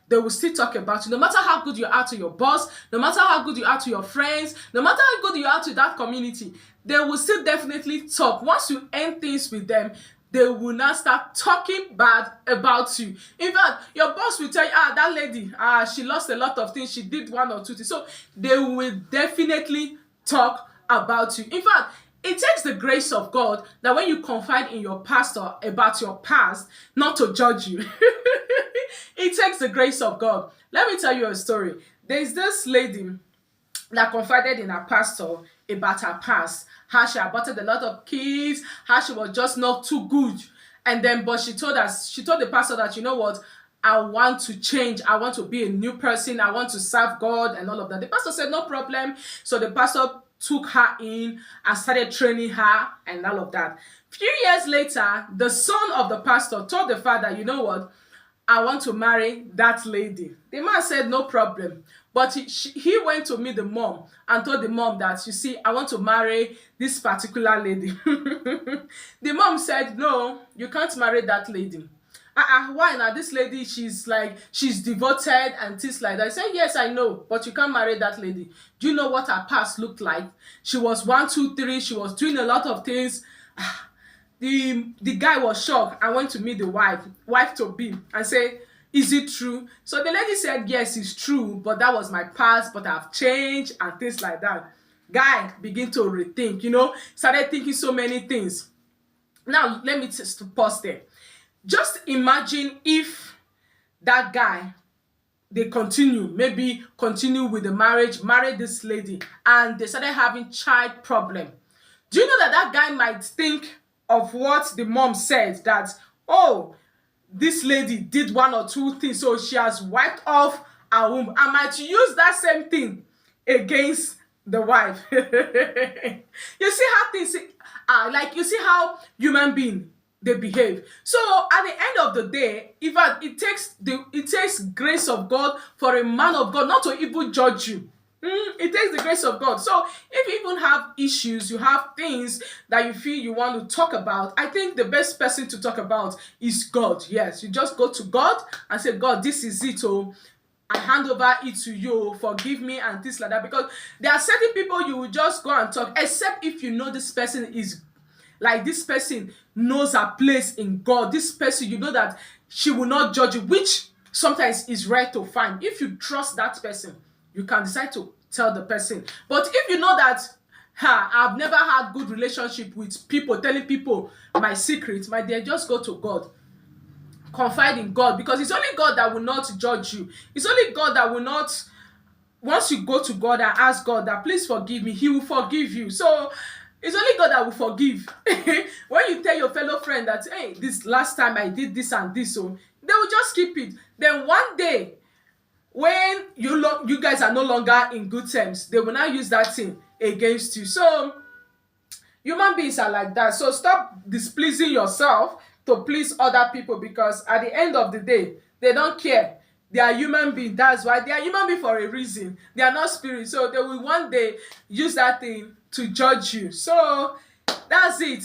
they will still talk about you. No matter how good you are to your boss, no matter how good you are to your friends, no matter how good you are to that community, they will still definitely talk. Once you end things with them, they will now start talking bad about you. In fact, your boss will tell you, that lady, she lost a lot of things, she did one or two things. So they will definitely talk about you. In fact, it takes the grace of God that when you confide in your pastor about your past, not to judge you. It takes the grace of God. Let me tell you a story. There's this lady that confided in her pastor about her past, how she aborted a lot of kids, how she was just not too good. And then, but she told the pastor that, you know what, I want to change. I want to be a new person. I want to serve God and all of that. The pastor said, no problem. So the pastor took her in and started training her and all of that. Few years later, the son of the pastor told the father, you know what, I want to marry that lady. The man said, no problem. But he went to meet the mom and told the mom that, you see, I want to marry this particular lady. The mom said, no, you can't marry that lady. Why now? This lady, she's devoted and things like that. I said, yes, I know, but you can't marry that lady. Do you know what her past looked like? She was 1, 2, 3. She was doing a lot of things. The guy was shocked and went to meet the wife to be, and say, is it true? So the lady said, yes, it's true, but that was my past, but I've changed and things like that. Guy begin to rethink, started thinking so many things. Now, let me just pause there. Just imagine if that guy, they maybe continue with the marriage, marry this lady, and they started having child problem. Do you know that guy might think of what the mom said, that, oh, this lady did 1 or 2 things, so she has wiped off her womb. I might use that same thing against the wife. You see how things are, like, you see how human beings, they behave. So at the end of the day, it takes grace of God for a man of God not to even judge you. It takes the grace of God. So if you even have issues, you have things that you feel you want to talk about, I think the best person to talk about is God. Yes, you just go to God and say, God, this is it. Oh, I hand over it to you. Forgive me and things like that. Because there are certain people you will just go and talk, except if you know this person is like, this person knows her place in God. This person, you know that she will not judge you, which sometimes is rare to find. If you trust that person, you can decide to tell the person. But if you know that, I've never had good relationship with people, telling people my secrets, my dear, just go to God. Confide in God, because it's only God that will not judge you. It's only God that will not, once you go to God and ask God that, please forgive me, He will forgive you. So it's only God that will forgive. When you tell your fellow friend that, hey, this last time I did this and this, so they will just keep it. Then one day, when you guys are no longer in good terms, they will now use that thing against you. So human beings are like that. So stop displeasing yourself to please other people, because at the end of the day, they don't care. They are human beings. That's why they are human beings for a reason. They are not spirit. So they will one day use that thing to judge you. So that's it.